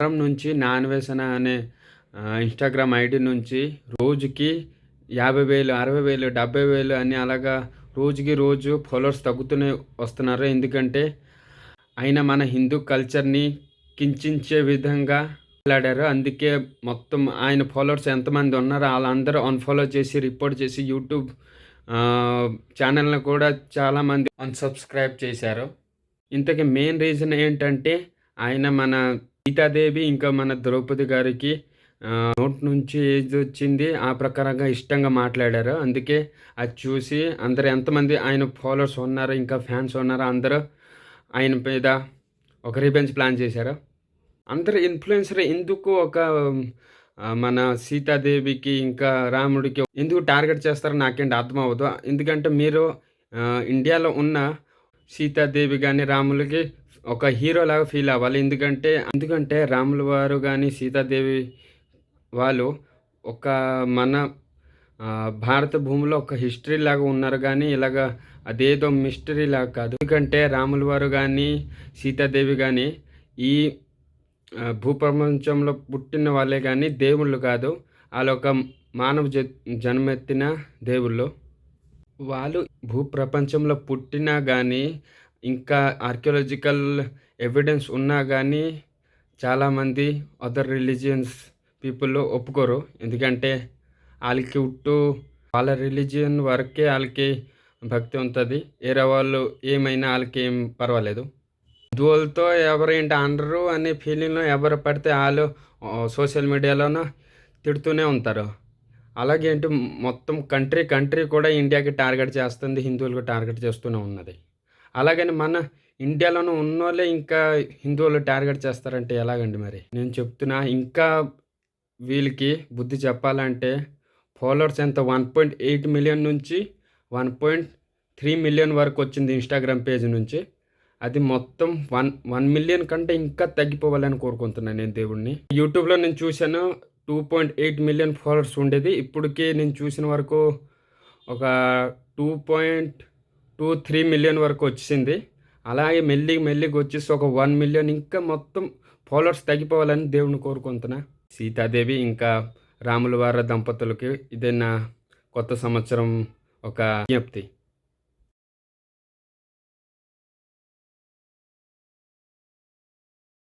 వారం నుంచి నాన్వేసన అనే ఇన్‌స్టాగ్రామ్ ఐడీ నుంచి రోజుకి 50,000, 60,000, 70,000 అని అలాగా రోజుకి రోజు ఫాలోవర్స్ తగ్గుతూనే వస్తున్నారు. ఎందుకంటే ఆయన మన హిందూ కల్చర్‌ని కించించే విధంగా మాట్లాడారు. అందుకే మొత్తం ఆయన ఫాలోవర్స్ ఎంతమంది ఉన్నారో ఆళ్ళందరూ అన్‌ఫాలో చేసి, రిపోర్ట్ చేసి యూట్యూబ్ ఛానెల్‌ని కూడా చాలామంది అన్‌సబ్‌స్క్రైబ్ చేశారు. ఇంతకీ మెయిన్ రీజన్ ఏంటంటే ఆయన మన సీతాదేవి ఇంకా మన ద్రౌపది గారికి నోటి నుంచి ఏదొచ్చింది ఆ ప్రకారంగా ఇష్టంగా మాట్లాడారు. అందుకే అది చూసి అందరూ ఎంతమంది ఆయన ఫాలోవర్స్ ఉన్నారో, ఇంకా ఫ్యాన్స్ ఉన్నారో అందరూ ఆయన మీద ఒక రివెంజ్ ప్లాన్ చేశారు. అందరూ ఇన్‌ఫ్లుయెన్సర్ ఎందుకు మన సీతాదేవికి, ఇంకా రాముడికి ఎందుకు టార్గెట్ చేస్తారో నాకేంటి అర్థమవ్వదు. ఎందుకంటే మీరు ఇండియాలో ఉన్న సీతాదేవి గాని, రాములకి ఒక హీరోలాగా ఫీల్ అవ్వాలి. ఎందుకంటే రాముల వారు గాని, సీతాదేవి వాళ్ళు ఒక మన భారత భూమిలో ఒక హిస్టరీలాగా ఉన్నారు గానీ, ఇలాగా అదేదో మిస్టరీలాగా కాదు. ఎందుకంటే రాముల వారు గాని, సీతాదేవి గాని ఈ భూప్రపంచంలో పుట్టిన వాళ్ళే గానీ దేవుళ్ళు కాదు. ఆళ్ళొక మానవ జన్మెత్తిన దేవుళ్ళు. వాళ్ళు భూప్రపంచంలో పుట్టినా గానీ, ఇంకా ఆర్కియోలాజికల్ ఎవిడెన్స్ ఉన్నా గానీ, చాలామంది అదర్ రిలీజియన్స్ పీపుల్ ఒప్పుకోరు. ఎందుకంటే ఆళ్ళకి వాళ్ళ రిలీజియన్ వరకే ఆళ్ళకి భక్తి ఉంటది. వేరే వాళ్ళు ఏమైనా ఆళ్ళకేం పర్వాలేదు. హిందువులతో ఎవరేంటి అనరు అనే ఫీలింగ్‌లో ఎవరు పడితే ఆళ్ళు సోషల్ మీడియాలోన తిడుతూనే ఉంటారు. అలాగేంటి మొత్తం కంట్రీ కూడా ఇండియాకి టార్గెట్ చేస్తుంది. హిందువులకు టార్గెట్ చేస్తూనే ఉన్నది. అలాగని మన ఇండియాలోనే ఉన్నోళ్ళే ఇంకా హిందువులు టార్గెట్ చేస్తారంటే ఎలాగండి మరి? నేను చెప్తున్నా ఇంకా వీళ్ళకి బుద్ధి చెప్పాలంటే ఫాలోవర్స్ ఎంత 1.8 మిలియన్ నుంచి 1.3 మిలియన్ వరకు వచ్చింది ఇన్‌స్టాగ్రామ్ పేజ్ నుంచి. అది మొత్తం 1 మిలియన్ కంటే ఇంకా తగ్గిపోవాలని కోరుకుంటున్నాను నేను దేవుడిని. యూట్యూబ్‌లో నేను చూశాను 2.8 మిలియన్ ఫాలోవర్స్ ఉండేది. ఇప్పటికి నేను చూసిన వరకు ఒక 2.23 మిలియన్ వరకు వచ్చింది. అలాగే మెల్లిగా వచ్చేసి ఒక 1 మిలియన్ ఇంకా మొత్తం ఫాలోవర్స్ తగ్గిపోవాలని దేవుడిని కోరుకుంటున్నా. సీతాదేవి ఇంకా రాముల వారి దంపతులకి ఇదే నా కొత్త సంవత్సరం ఒక విజ్ఞప్తి.